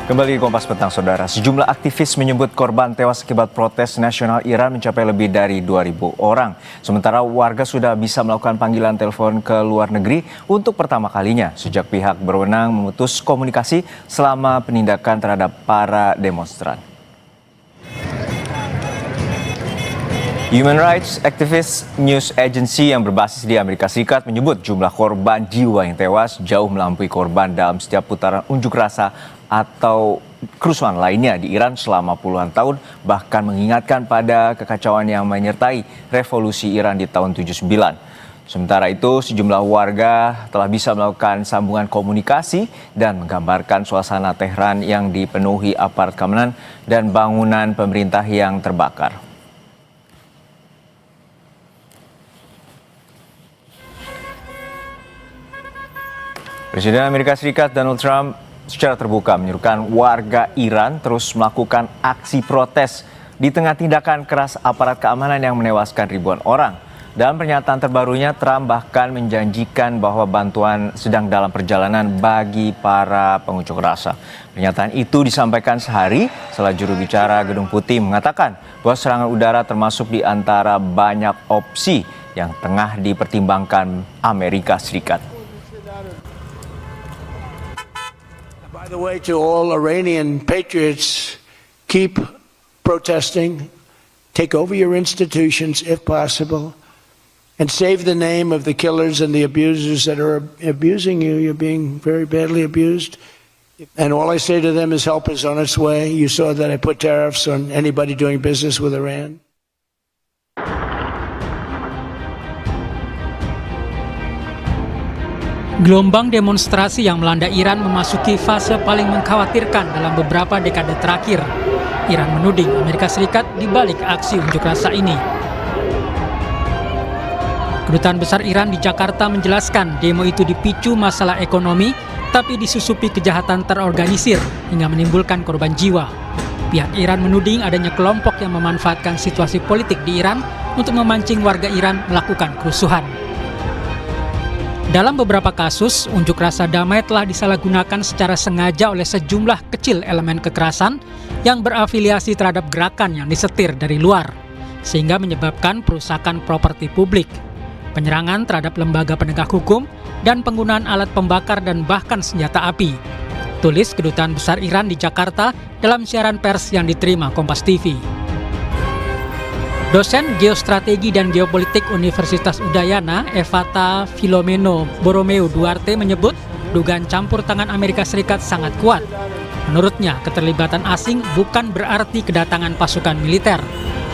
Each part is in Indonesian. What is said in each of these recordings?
Kembali di Kompas Petang, Saudara. Sejumlah aktivis menyebut korban tewas akibat protes nasional Iran mencapai lebih dari 2.000 orang. Sementara warga sudah bisa melakukan panggilan telepon ke luar negeri untuk pertama kalinya sejak pihak berwenang memutus komunikasi selama penindakan terhadap para demonstran. Human Rights Activist News Agency yang berbasis di Amerika Serikat menyebut jumlah korban jiwa yang tewas jauh melampaui korban dalam setiap putaran unjuk rasa atau kerusuhan lainnya di Iran selama puluhan tahun, bahkan mengingatkan pada kekacauan yang menyertai revolusi Iran di tahun 79. Sementara itu, sejumlah warga telah bisa melakukan sambungan komunikasi dan menggambarkan suasana Tehran yang dipenuhi aparat keamanan dan bangunan pemerintah yang terbakar. Presiden Amerika Serikat Donald Trump secara terbuka menyerukan warga Iran terus melakukan aksi protes di tengah tindakan keras aparat keamanan yang menewaskan ribuan orang. Dalam pernyataan terbarunya, Trump bahkan menjanjikan bahwa bantuan sedang dalam perjalanan bagi para pengunjuk rasa. Pernyataan itu disampaikan sehari setelah juru bicara Gedung Putih mengatakan bahwa serangan udara termasuk di antara banyak opsi yang tengah dipertimbangkan Amerika Serikat. By the way, to all Iranian patriots, keep protesting, take over your institutions if possible, and save the name of the killers and the abusers that are abusing you. You're being very badly abused. And all I say to them is help is on its way. You saw that I put tariffs on anybody doing business with Iran. Gelombang demonstrasi yang melanda Iran memasuki fase paling mengkhawatirkan dalam beberapa dekade terakhir. Iran menuding Amerika Serikat di balik aksi unjuk rasa ini. Kedutaan Besar Iran di Jakarta menjelaskan demo itu dipicu masalah ekonomi, tapi disusupi kejahatan terorganisir hingga menimbulkan korban jiwa. Pihak Iran menuding adanya kelompok yang memanfaatkan situasi politik di Iran untuk memancing warga Iran melakukan kerusuhan. Dalam beberapa kasus, unjuk rasa damai telah disalahgunakan secara sengaja oleh sejumlah kecil elemen kekerasan yang berafiliasi terhadap gerakan yang disetir dari luar, sehingga menyebabkan perusakan properti publik, penyerangan terhadap lembaga penegak hukum, dan penggunaan alat pembakar dan bahkan senjata api. Tulis Kedutaan Besar Iran di Jakarta dalam siaran pers yang diterima Kompas TV. Dosen Geostrategi dan Geopolitik Universitas Udayana, Evata Filomeno Borromeo Duarte menyebut dugaan campur tangan Amerika Serikat sangat kuat. Menurutnya, keterlibatan asing bukan berarti kedatangan pasukan militer,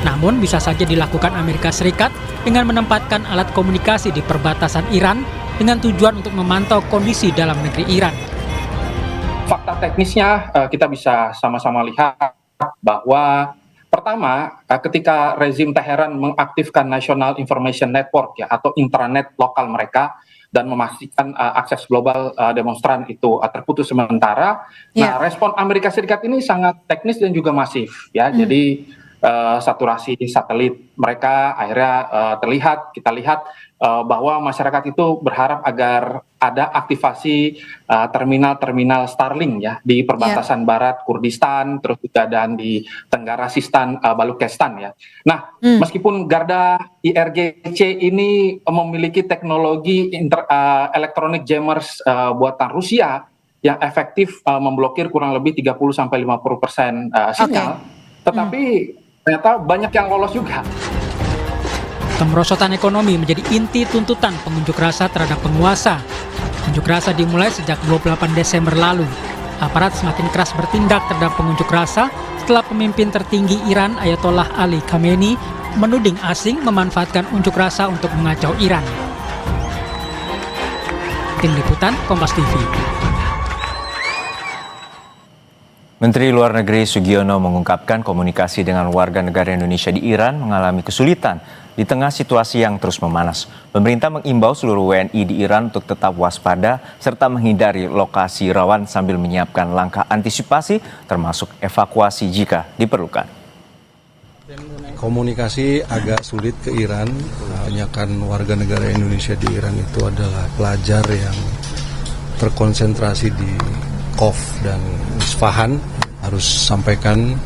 namun bisa saja dilakukan Amerika Serikat dengan menempatkan alat komunikasi di perbatasan Iran dengan tujuan untuk memantau kondisi dalam negeri Iran. Fakta teknisnya kita bisa sama-sama lihat bahwa pertama, ketika rezim Teheran mengaktifkan National Information Network atau intranet lokal mereka dan memastikan akses global demonstran itu terputus sementara, nah respon Amerika Serikat ini sangat teknis dan juga masif ya. Jadi saturasi satelit mereka akhirnya kita lihat bahwa masyarakat itu berharap agar ada aktivasi terminal-terminal Starlink ya di perbatasan barat Kurdistan, terus juga dan di Tenggara Sistan, Balukistan ya. Nah, meskipun Garda IRGC ini memiliki teknologi electronic jammers buatan Rusia yang efektif memblokir kurang lebih 30-50% sinyal, tetapi ternyata banyak yang lolos juga. Kemerosotan ekonomi menjadi inti tuntutan pengunjuk rasa terhadap penguasa. Unjuk rasa dimulai sejak 28 Desember lalu. Aparat semakin keras bertindak terhadap pengunjuk rasa setelah pemimpin tertinggi Iran Ayatollah Ali Khamenei menuding asing memanfaatkan unjuk rasa untuk mengacau Iran. Tim Liputan Kompas TV. Menteri Luar Negeri Sugiono mengungkapkan komunikasi dengan warga negara Indonesia di Iran mengalami kesulitan di tengah situasi yang terus memanas. Pemerintah mengimbau seluruh WNI di Iran untuk tetap waspada serta menghindari lokasi rawan sambil menyiapkan langkah antisipasi termasuk evakuasi jika diperlukan. Komunikasi agak sulit ke Iran, kebanyakan warga negara Indonesia di Iran itu adalah pelajar yang terkonsentrasi di Kharkov dan Isfahan harus sampaikan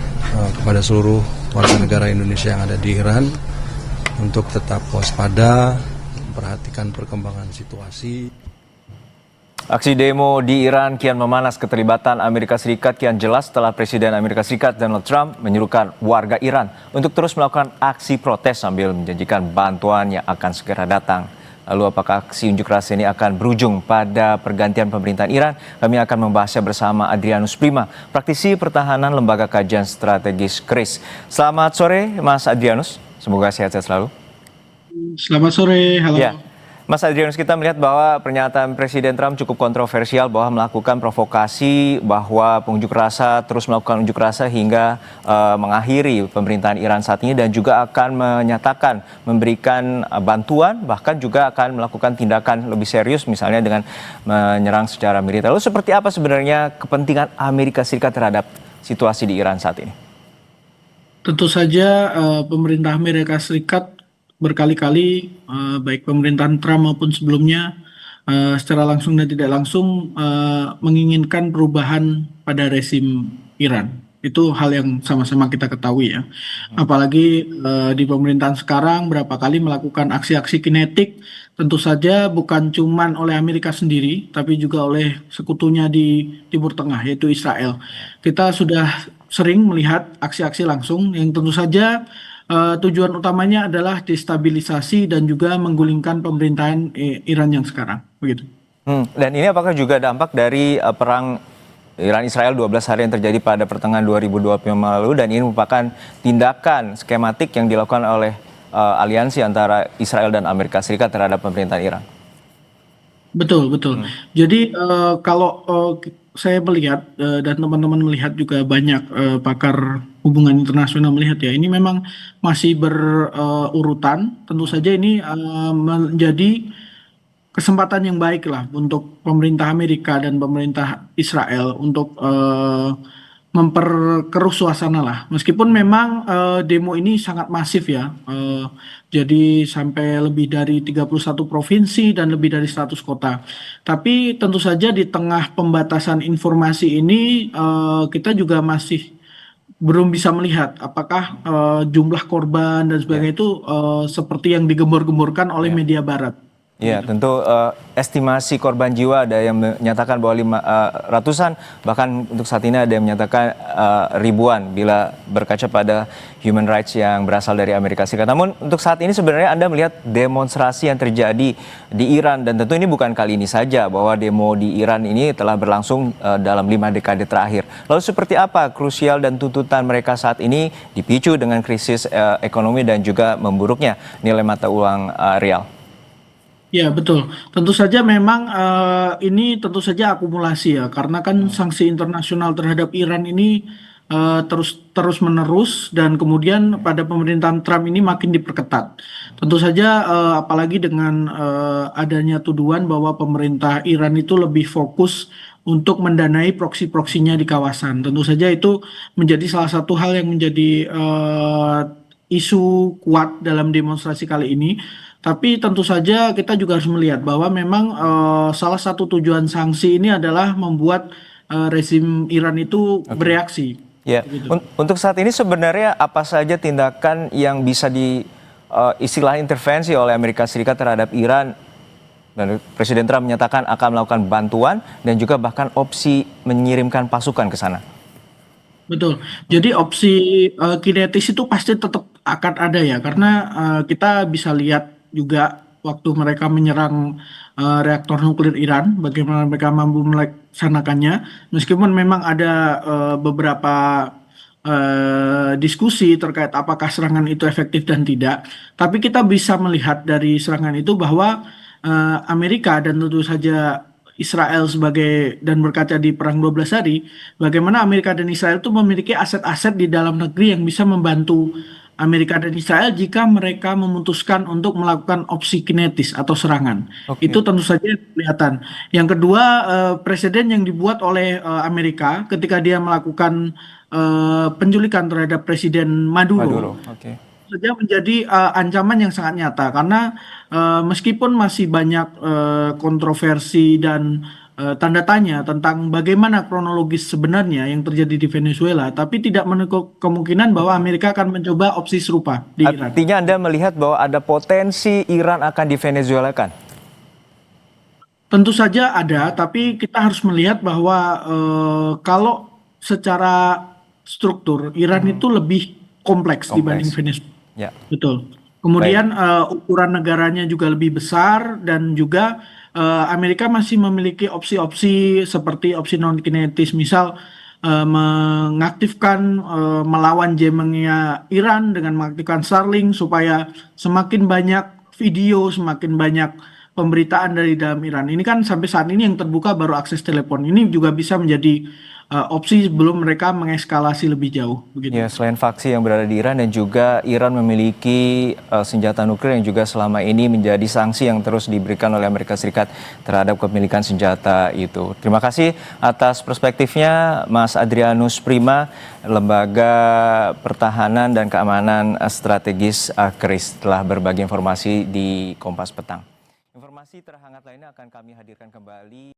kepada seluruh warga negara Indonesia yang ada di Iran untuk tetap waspada, memperhatikan perkembangan situasi. Aksi demo di Iran kian memanas. Keterlibatan Amerika Serikat kian jelas setelah Presiden Amerika Serikat Donald Trump menyerukan warga Iran untuk terus melakukan aksi protes sambil menjanjikan bantuan yang akan segera datang. Lalu apakah aksi unjuk rasa ini akan berujung pada pergantian pemerintahan Iran? Kami akan membahasnya bersama Adrianus Prima, praktisi pertahanan Lembaga Kajian Strategis KRIS. Selamat sore Mas Adrianus, semoga sehat-sehat selalu. Selamat sore, halo. Ya. Mas Adrianus, kita melihat bahwa pernyataan Presiden Trump cukup kontroversial bahwa melakukan provokasi, bahwa pengunjuk rasa terus melakukan unjuk rasa hingga mengakhiri pemerintahan Iran saat ini, dan juga akan menyatakan memberikan bantuan, bahkan juga akan melakukan tindakan lebih serius misalnya dengan menyerang secara militer. Lalu seperti apa sebenarnya kepentingan Amerika Serikat terhadap situasi di Iran saat ini? Tentu saja pemerintah Amerika Serikat berkali-kali, baik pemerintahan Trump maupun sebelumnya, secara langsung dan tidak langsung menginginkan perubahan pada rezim Iran. Itu hal yang sama-sama kita ketahui ya. Apalagi di pemerintahan sekarang berapa kali melakukan aksi-aksi kinetik, tentu saja bukan cuman oleh Amerika sendiri, tapi juga oleh sekutunya di Timur Tengah, yaitu Israel. Kita sudah sering melihat aksi-aksi langsung yang tentu saja tujuan utamanya adalah destabilisasi dan juga menggulingkan pemerintahan Iran yang sekarang, begitu. Dan ini apakah juga dampak dari perang Iran-Israel 12 hari yang terjadi pada pertengahan 2025 lalu, dan ini merupakan tindakan skematik yang dilakukan oleh aliansi antara Israel dan Amerika Serikat terhadap pemerintahan Iran? Betul, betul. Jadi kalau saya melihat dan teman-teman melihat juga banyak pakar hubungan internasional melihat ya, ini memang masih berurutan. Tentu saja ini menjadi kesempatan yang baik lah untuk pemerintah Amerika dan pemerintah Israel untuk memperkeruh suasana lah. Meskipun memang demo ini sangat masif ya. Jadi sampai lebih dari 31 provinsi dan lebih dari 100 kota. Tapi tentu saja di tengah pembatasan informasi ini kita juga masih belum bisa melihat apakah jumlah korban dan sebagainya itu seperti yang digembor-gemborkan oleh media barat. Ya, tentu estimasi korban jiwa ada yang menyatakan bahwa ratusan, bahkan untuk saat ini ada yang menyatakan ribuan bila berkaca pada human rights yang berasal dari Amerika Serikat. Namun untuk saat ini sebenarnya Anda melihat demonstrasi yang terjadi di Iran, dan tentu ini bukan kali ini saja bahwa demo di Iran ini telah berlangsung dalam 5 dekade terakhir. Lalu seperti apa krusial dan tuntutan mereka saat ini dipicu dengan krisis ekonomi dan juga memburuknya nilai mata uang rial? Ya betul, tentu saja memang ini tentu saja akumulasi ya, karena kan sanksi internasional terhadap Iran ini terus menerus, dan kemudian pada pemerintahan Trump ini makin diperketat. Tentu saja apalagi dengan adanya tuduhan bahwa pemerintah Iran itu lebih fokus untuk mendanai proksi-proksinya di kawasan. Tentu saja itu menjadi salah satu hal yang menjadi isu kuat dalam demonstrasi kali ini. Tapi tentu saja kita juga harus melihat bahwa memang salah satu tujuan sanksi ini adalah membuat rezim Iran itu bereaksi. Ya, untuk saat ini sebenarnya apa saja tindakan yang bisa istilah intervensi oleh Amerika Serikat terhadap Iran? Dan Presiden Trump menyatakan akan melakukan bantuan dan juga bahkan opsi mengirimkan pasukan ke sana. Betul. Jadi opsi kinetis itu pasti tetap akan ada ya, karena kita bisa lihat juga waktu mereka menyerang reaktor nuklir Iran, bagaimana mereka mampu melaksanakannya. Meskipun memang ada beberapa diskusi terkait apakah serangan itu efektif dan tidak, tapi kita bisa melihat dari serangan itu bahwa Amerika dan tentu saja Israel dan berkaca di perang 12 hari, bagaimana Amerika dan Israel itu memiliki aset-aset di dalam negeri yang bisa membantu Amerika dan Israel jika mereka memutuskan untuk melakukan opsi kinetis atau serangan. Itu tentu saja kelihatan. Yang kedua, presiden yang dibuat oleh Amerika ketika dia melakukan penculikan terhadap Presiden Maduro. Saja menjadi ancaman yang sangat nyata, karena meskipun masih banyak kontroversi dan tanda tanya tentang bagaimana kronologis sebenarnya yang terjadi di Venezuela, tapi tidak menutup kemungkinan bahwa Amerika akan mencoba opsi serupa di Iran. Artinya Anda melihat bahwa ada potensi Iran akan divenezuelakan? Tentu saja ada, tapi kita harus melihat bahwa kalau secara struktur Iran itu lebih kompleks dibanding Venezuela. Ya. Betul. Kemudian ukuran negaranya juga lebih besar dan juga Amerika masih memiliki opsi-opsi seperti opsi non-kinetis, misal mengaktifkan melawan jammingnya Iran dengan mengaktifkan Starlink supaya semakin banyak video, semakin banyak pemberitaan dari dalam Iran. Ini kan sampai saat ini yang terbuka baru akses telepon. Ini juga bisa menjadi opsi sebelum mereka mengeskalasi lebih jauh. Begitu. Ya, selain faksi yang berada di Iran dan juga Iran memiliki senjata nuklir yang juga selama ini menjadi sanksi yang terus diberikan oleh Amerika Serikat terhadap kepemilikan senjata itu. Terima kasih atas perspektifnya Mas Adrianus Prima, Lembaga Pertahanan dan Keamanan Strategis KRIS, telah berbagi informasi di Kompas Petang. Informasi terhangat lainnya akan kami hadirkan kembali.